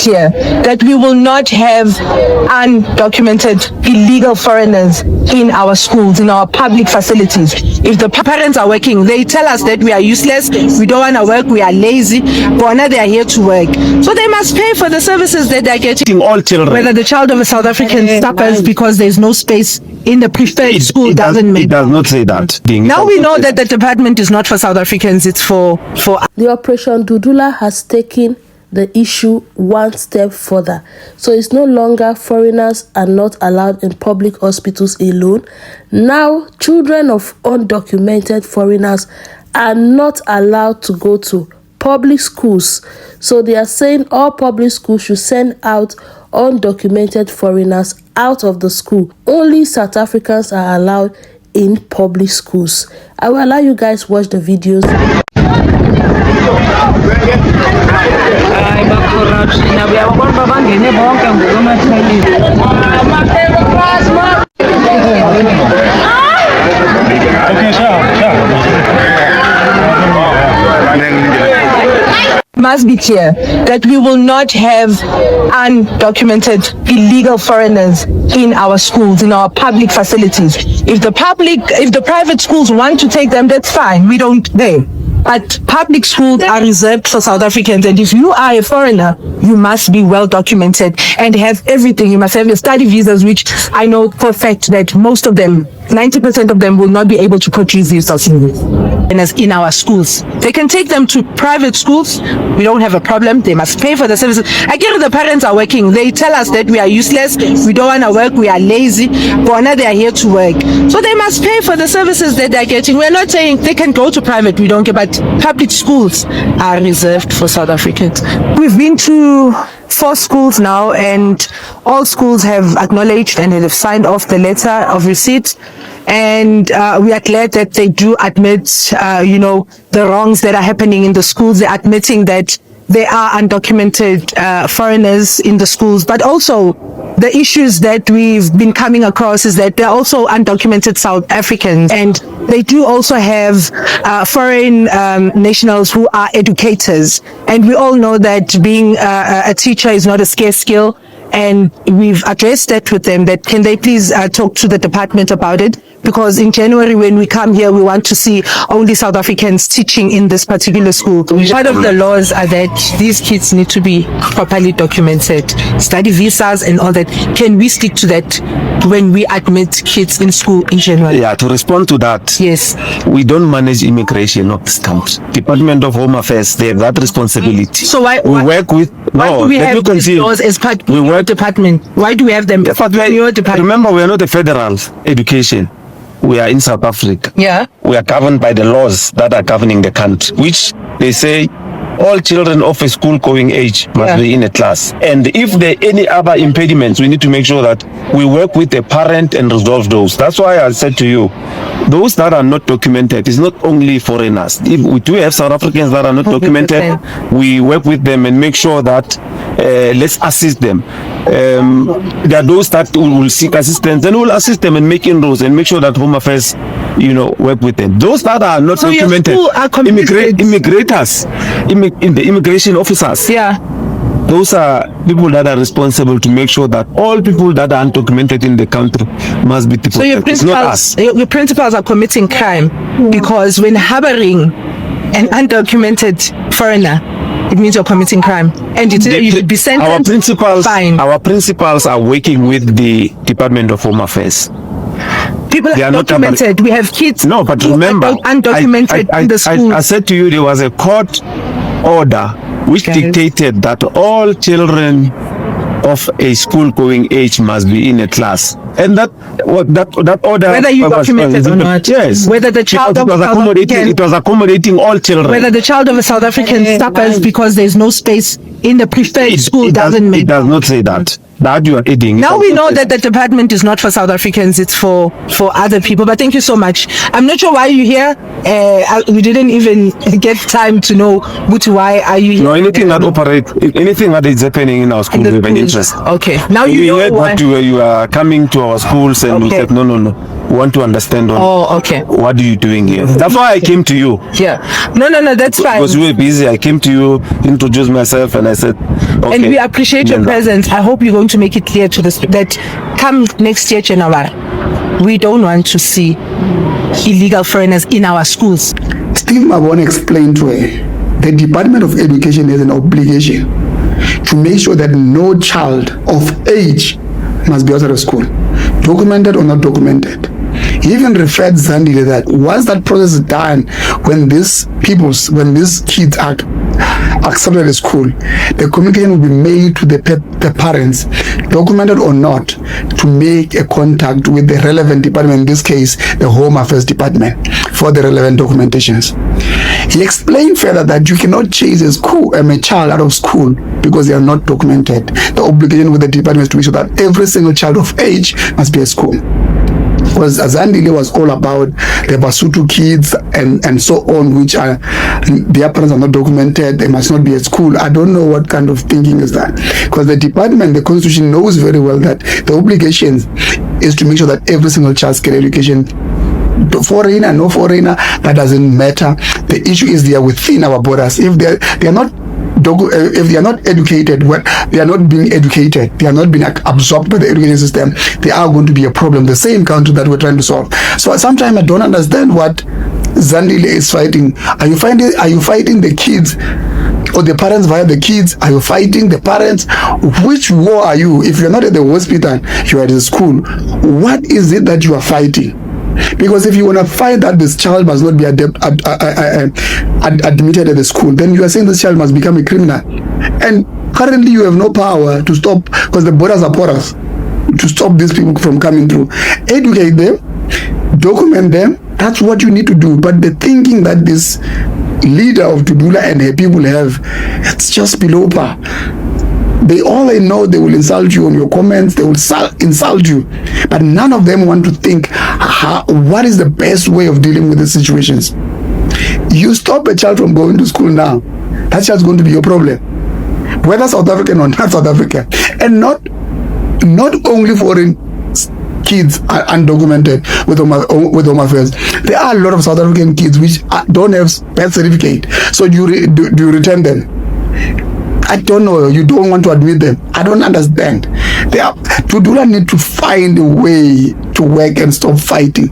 clear that we will not have undocumented illegal foreigners in our schools, in our public facilities. If the parents are working, they tell us that we are useless, we don't want to work, we are lazy, but now they are here to work. So they must pay for the services that they are getting. All children. Whether the child of a South African suffers because there's no space in the preferred school doesn't matter. It does not say that. Now we know that the department is not for South Africans, it's for... The Operation Dudula has taken the issue one step further. So it's no longer foreigners are not allowed in public hospitals alone. Now children of undocumented foreigners are not allowed to go to public schools. So they are saying all public schools should send out undocumented foreigners out of the school. Only South Africans are allowed in public schools. I will allow you guys watch the videos. Must be clear that we will not have undocumented illegal foreigners in our schools, in our public facilities. If the private schools want to take them, that's fine. We don't pay. But public schools are reserved for South Africans, and if you are a foreigner, you must be well documented and have everything. You must have your study visas, which I know for a fact that most of them, 90% of them, will not be able to produce these documents in our schools. They can take them to private schools. We don't have a problem. They must pay for the services. I get the parents are working. They tell us that we are useless, we don't want to work, we are lazy, but now they are here to work. So they must pay for the services that they're getting. We're not saying they can go to private, we don't care, but public schools are reserved for South Africans. We've been to 4 schools now, and all schools have acknowledged and have signed off the letter of receipt. And we are glad that they do admit, the wrongs that are happening in the schools. They're admitting that there are undocumented foreigners in the schools, but also the issues that we've been coming across is that there are also undocumented South Africans, and they do also have foreign nationals who are educators. And we all know that being a teacher is not a scarce skill, and we've addressed that with them, that can they please talk to the department about it, because in January when we come here, we want to see only South Africans teaching in this particular school. Part of the laws are that these kids need to be properly documented, study visas and all that. Can we stick to that when we admit kids in school in January? Yeah, to respond to that, yes, we don't manage immigration of this country. Department of Home Affairs, they have that responsibility. So why do we have these laws as part of your department? Why do we have them? But your department? Remember, we are not a federal education. We are in South Africa. Yeah. We are governed by the laws that are governing the country, which they say all children of a school-going age must be in a class. And if there are any other impediments, we need to make sure that we work with the parent and resolve those. That's why I said to you, those that are not documented is not only foreigners. If we do have South Africans that are not documented, 100%. we work with them and make sure that let's assist them. There are those that will seek assistance, and we'll assist them in making those and make sure that Home Affairs, work with them. Those that are not documented, the immigration officers. Yeah. Those are people that are responsible to make sure that all people that are undocumented in the country must be deported. So your principals are committing crime, because when harboring an undocumented foreigner, it means you're committing crime, and you should be sentenced. Our principals are working with the Department of Home Affairs. People are documented. We have kids. No, but remember, undocumented in the school. I said to you, there was a court order which dictated that all children of a school-going age must be in a class, and that order, whether you documented or not, yes, whether the child it was accommodating all children, whether the child of a South African suffers because there's no space in the preferred school doesn't matter. It does not say that. That you are aiding. Now we know that the department is not for South Africans, it's for other people. But thank you so much. I'm not sure why you're here. We didn't even get time to know why are you here. No, anything that is happening in our school, we have an interest. Okay. Now you know heard why. That you are coming to our schools, and we said no. We want to understand what are you doing here. That's why I came to you. Yeah. No, that's fine. Because we were busy. I came to you, introduced myself, and I said, Okay. And we appreciate your presence. I hope you're going to make it clear to this that come next year, January, we don't want to see illegal foreigners in our schools. Steve Mabon explained to her, the Department of Education has an obligation to make sure that no child of age must be outside of school, documented or not documented. He even referred Sandie that once that process is done, when these kids are accepted at school, the communication will be made to the parents, documented or not, to make a contact with the relevant department, in this case, the Home Affairs Department, for the relevant documentations. He explained further that you cannot chase a child out of school because they are not documented. The obligation with the department is to make sure that every single child of age must be at school. Because Sandie was all about the Basutu kids and so on, which are their parents are not documented, they must not be at school. I don't know what kind of thinking is that, because the department, the constitution knows very well that the obligation is to make sure that every single child gets education. Foreigner, no foreigner, that doesn't matter. The issue is they are within our borders. If they are not educated, well, they are not being educated, they are not being absorbed by the education system, they are going to be a problem. The same country that we're trying to solve. So sometimes I don't understand what Sandie is fighting. Are you fighting the kids or the parents via the kids? Are you fighting the parents? Which war are you? If you're not at the hospital, you are at the school. What is it that you are fighting? Because if you want to fight that this child must not be admitted at the school, then you are saying this child must become a criminal. And currently you have no power to stop, because the borders are porous, to stop these people from coming through. Educate them, document them, that's what you need to do. But the thinking that this leader of Dudula and her people have, it's just below par. They know they will insult you on your comments, they will insult you, but none of them want to think what is the best way of dealing with these situations. You stop a child from going to school now, that child's going to be your problem, whether South African or not South African. And not only foreign kids are undocumented with Home Affairs. There are a lot of South African kids which don't have birth certificate. So do you return them? I don't know. You don't want to admit them. I don't understand. Dudula need to find a way to work and stop fighting.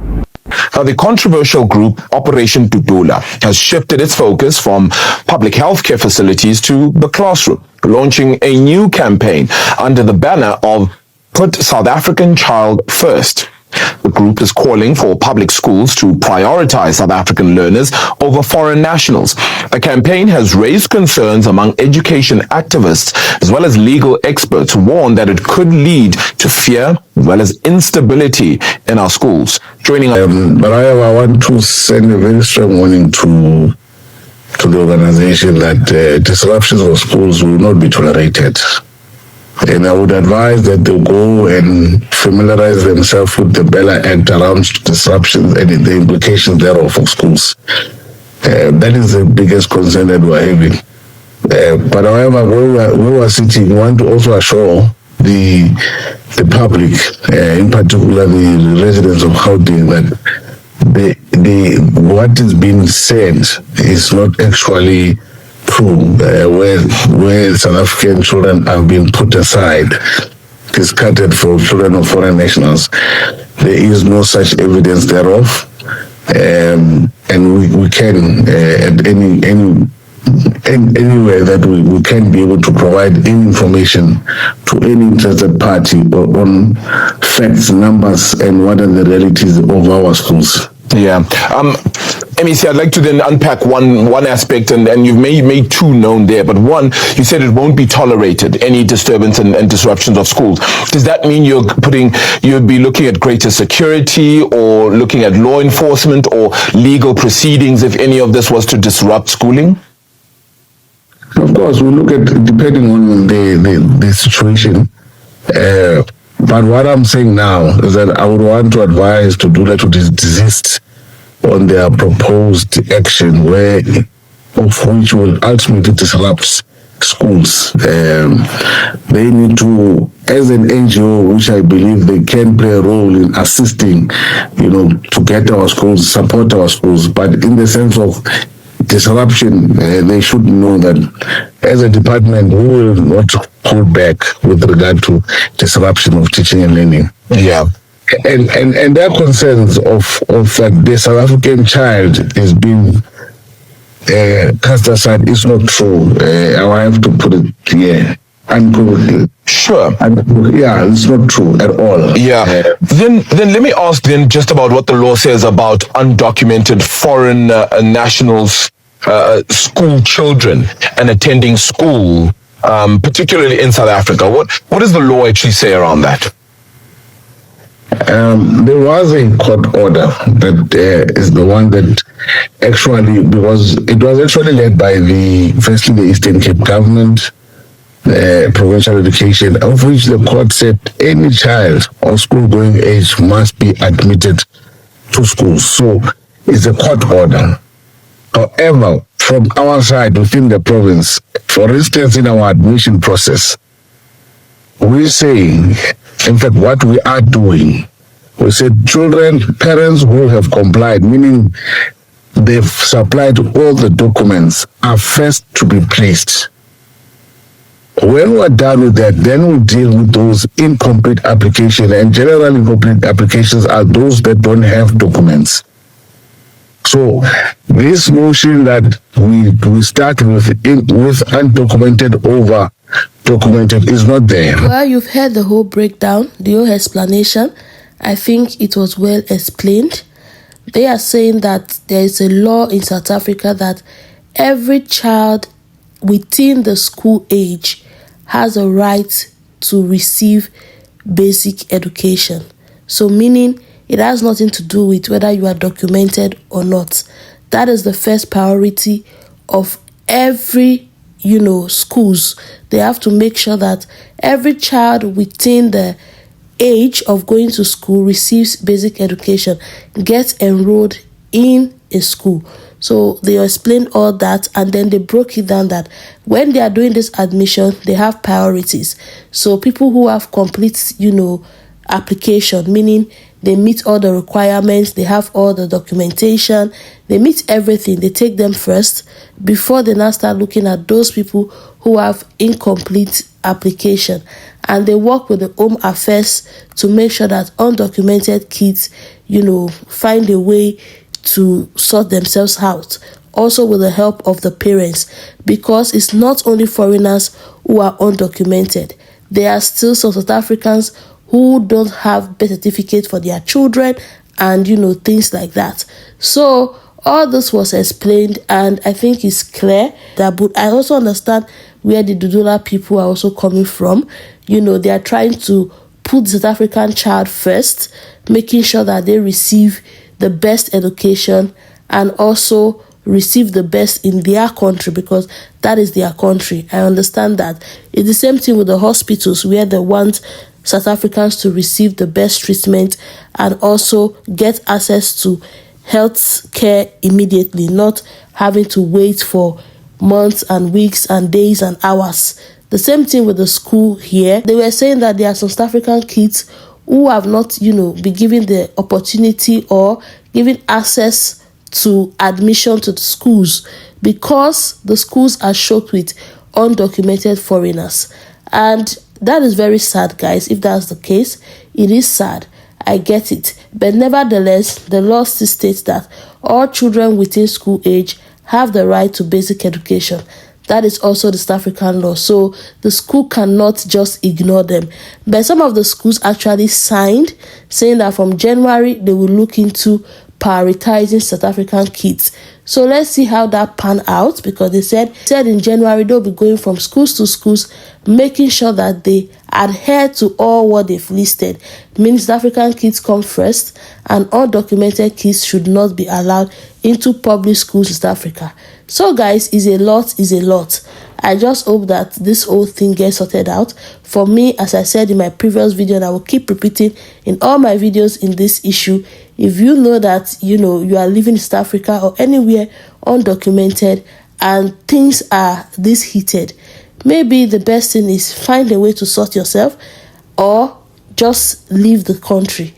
Now, the controversial group Operation Dudula has shifted its focus from public healthcare facilities to the classroom, launching a new campaign under the banner of Put South African Child First. The group is calling for public schools to prioritize South African learners over foreign nationals. The campaign has raised concerns among education activists as well as legal experts who warn that it could lead to fear as well as instability in our schools. Joining us. But I want to send a very strong warning to the organization that disruptions of schools will not be tolerated. And I would advise that they go and familiarize themselves with the Bella Act around disruptions and the implications thereof for schools. That is the biggest concern that we're having. But however, where we're sitting, we want to also assure the public, in particular the residents of Gauteng, that what is being said is not actually true, where South African children have been put aside, discarded for children of foreign nationals. There is no such evidence thereof, and we can at anywhere that we can be able to provide any information to any interested party on facts, numbers, and what are the realities of our schools. Yeah. MEC, I'd like to then unpack one aspect, and you've made two known there, but one, you said it won't be tolerated, any disturbance and disruptions of schools. Does that mean you'd be looking at greater security or looking at law enforcement or legal proceedings if any of this was to disrupt schooling? Of course, we look at depending on the situation. But what I'm saying now is that I would want to advise Dudula to desist on their proposed action, of which will ultimately disrupt schools. They need to, as an NGO, which I believe they can play a role in assisting, to get our schools, support our schools. But in the sense of disruption, they should know that as a department, we will not hold back with regard to disruption of teaching and learning. Yeah. And their concerns of that the South African child is being cast aside is not true. I have to put it here unequivocally. Sure. Yeah, it's not true at all. Yeah. Then let me ask then just about what the law says about undocumented foreign nationals, school children, and attending school, particularly in South Africa. What does the law actually say around that? There was a court order that is the one that actually, because it was actually led by firstly the Eastern Cape government, provincial education, of which the court said any child of school-going age must be admitted to school. So it's a court order. However, from our side within the province, for instance, in our admission process, we're saying, in fact, what we are doing, we said parents who have complied, meaning they've supplied all the documents, are first to be placed. When we're done with that, then we deal with those incomplete applications, and generally incomplete applications are those that don't have documents. So this notion that we start with undocumented over documented is not there. Well, you've heard the whole breakdown, the whole explanation. I think it was well explained. They are saying that there is a law in South Africa that every child within the school age has a right to receive basic education. So meaning it has nothing to do with whether you are documented or not. That is the first priority of every, schools. They have to make sure that every child within the age of going to school receives basic education, gets enrolled in a school. So they explained all that, and then they broke it down that when they are doing this admission, they have priorities. So people who have complete, application, meaning they meet all the requirements, they have all the documentation, they meet everything, they take them first before they now start looking at those people who have incomplete application. And they work with the Home Affairs to make sure that undocumented kids, find a way to sort themselves out, also with the help of the parents, because it's not only foreigners who are undocumented. There are still some South Africans who don't have birth certificate for their children and, things like that. So all this was explained, and I think it's clear that, but I also understand where the Dudula people are also coming from. They are trying to put the South African child first, making sure that they receive the best education and also receive the best in their country, because that is their country. I understand that. It's the same thing with the hospitals, where they want South Africans to receive the best treatment and also get access to health care immediately, not having to wait for months and weeks and days and hours. The same thing with the school here. They were saying that there are some South African kids who have not, been given the opportunity or given access to admission to the schools because the schools are choked with undocumented foreigners. And that is very sad, guys. If that's the case, it is sad. I get it. But nevertheless, the law still states that all children within school age have the right to basic education. That is also the South African law. So the school cannot just ignore them. But some of the schools actually signed saying that from January, they will look into prioritizing South African kids. So let's see how that pan out, because they said in January they'll be going from schools to schools, making sure that they adhere to all what they've listed. Means South African kids come first, and undocumented kids should not be allowed into public schools in South Africa. So guys, is a lot. I just hope that this whole thing gets sorted out. For me, as I said in my previous video, and I will keep repeating in all my videos in this issue, if you know that you are living in South Africa or anywhere undocumented and things are this heated, maybe the best thing is find a way to sort yourself, or just leave the country.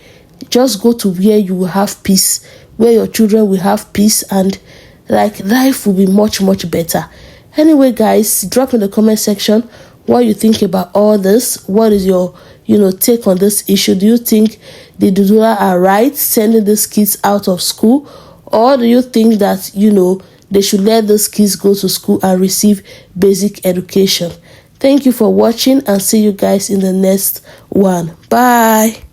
Just go to where you will have peace, where your children will have peace, and life will be much, much better. Anyway, guys, drop in the comment section what you think about all this. What is your take on this issue? Do you think the Dudula are right sending these kids out of school, or do you think that they should let those kids go to school and receive basic education? Thank you for watching, and see you guys in the next one. Bye.